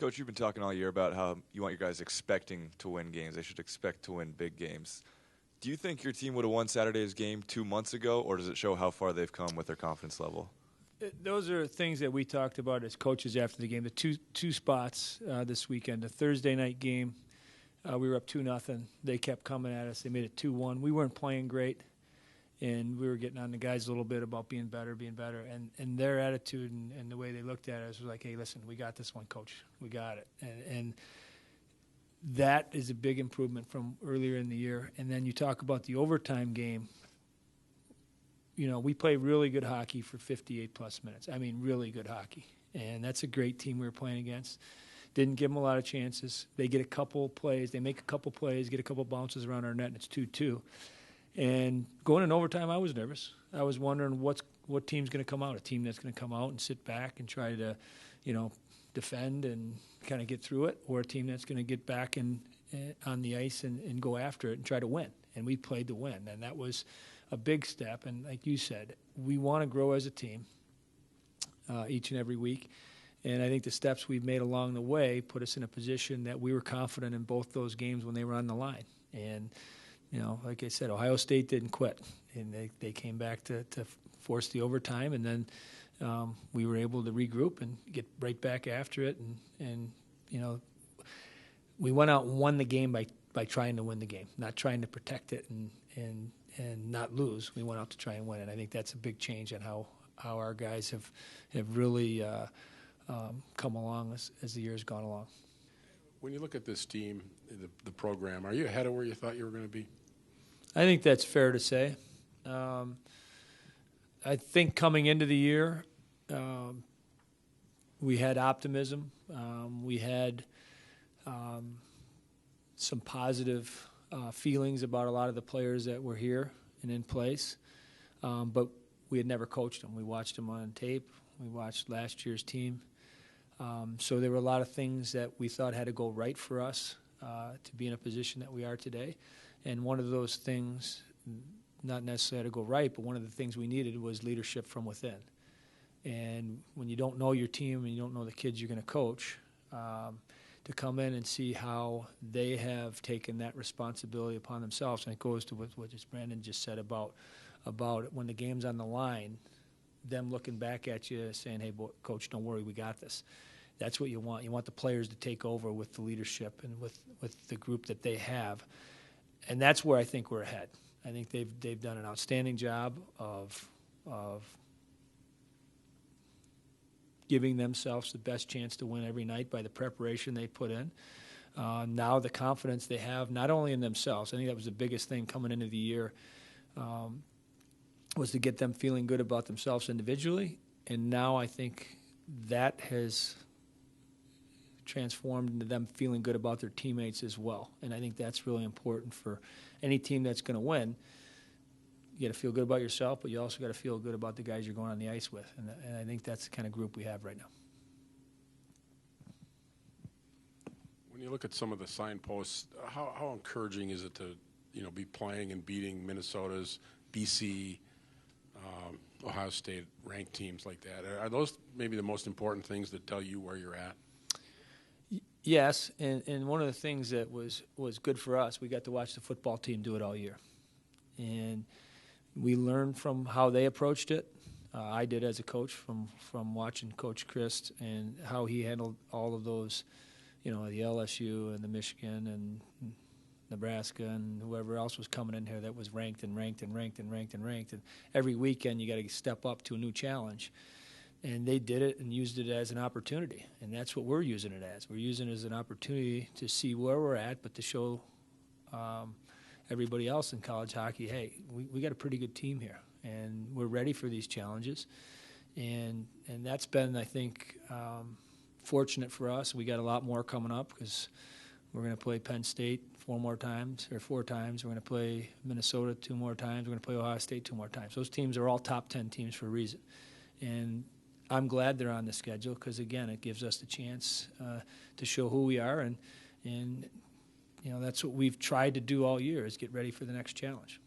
Coach, you've been talking all year about how you want your guys expecting to win games. They should expect to win big games. Do you think your team would have won Saturday's game 2 months ago, or does it show how far they've come with their confidence level? Those are things that we talked about as coaches after the game. The two spots this weekend, the Thursday night game, we were up 2-0. They kept coming at us. They made it 2-1. We weren't playing great, and we were getting on the guys a little bit about being better. And their attitude and the way they looked at us was like, hey, listen, we got this one, Coach. We got it. And that is a big improvement from earlier in the year. And then you talk about the overtime game. You know, we play really good hockey for 58-plus minutes. I mean, really good hockey. And that's a great team we were playing against. Didn't give them a lot of chances. They get a couple plays. They make a couple plays, get a couple bounces around our net, and it's 2-2. And going in overtime, I was nervous. I was wondering what team's going to come out, a team that's going to come out and sit back and try to, defend and kind of get through it, or a team that's going to get back on the ice and go after it and try to win. And we played to win, and that was a big step. And like you said, we want to grow as a team each and every week. And I think the steps we've made along the way put us in a position that we were confident in both those games when they were on the line. And, like I said, Ohio State didn't quit. And they came back to force the overtime, and then we were able to regroup and get right back after it. And we went out and won the game by trying to win the game, not trying to protect it and not lose. We went out to try and win, and I think that's a big change in how our guys have really come along as the year's gone along. When you look at this team, the program, are you ahead of where you thought you were going to be? I think that's fair to say. I think coming into the year, we had optimism. We had some positive feelings about a lot of the players that were here and in place, but we had never coached them. We watched them on tape. We watched last year's team. So there were a lot of things that we thought had to go right for us to be in a position that we are today. And one of those things, not necessarily to go right, but one of the things we needed was leadership from within. And when you don't know your team and you don't know the kids you're going to coach, to come in and see how they have taken that responsibility upon themselves, and it goes to what Brandon just said about when the game's on the line, them looking back at you saying, hey, Coach, don't worry, we got this. That's what you want. You want the players to take over with the leadership and with the group that they have. And that's where I think we're ahead. I think they've done an outstanding job of giving themselves the best chance to win every night by the preparation they put in. Now the confidence they have, not only in themselves, I think that was the biggest thing coming into the year, was to get them feeling good about themselves individually. And now I think that has transformed into them feeling good about their teammates as well. And I think that's really important for any team that's going to win. You got to feel good about yourself, but you also got to feel good about the guys you're going on the ice with. And I think that's the kind of group we have right now. When you look at some of the signposts, how encouraging is it to be playing and beating Minnesota's, BC, Ohio State ranked teams like that? Are those maybe the most important things that tell you where you're at? Yes, and one of the things that was good for us, we got to watch the football team do it all year. And we learned from how they approached it. I did as a coach from watching Coach Christ and how he handled all of those, the LSU and the Michigan and Nebraska and whoever else was coming in here that was ranked. And every weekend you got to step up to a new challenge. And they did it and used it as an opportunity. And that's what we're using it as. We're using it as an opportunity to see where we're at, but to show everybody else in college hockey, hey, we got a pretty good team here. And we're ready for these challenges. And that's been, I think, fortunate for us. We got a lot more coming up because we're going to play Penn State 4 times. We're going to play Minnesota 2 more times. We're going to play Ohio State 2 more times. Those teams are all top 10 teams for a reason. And I'm glad they're on the schedule because, again, it gives us the chance to show who we are. And that's what we've tried to do all year is get ready for the next challenge.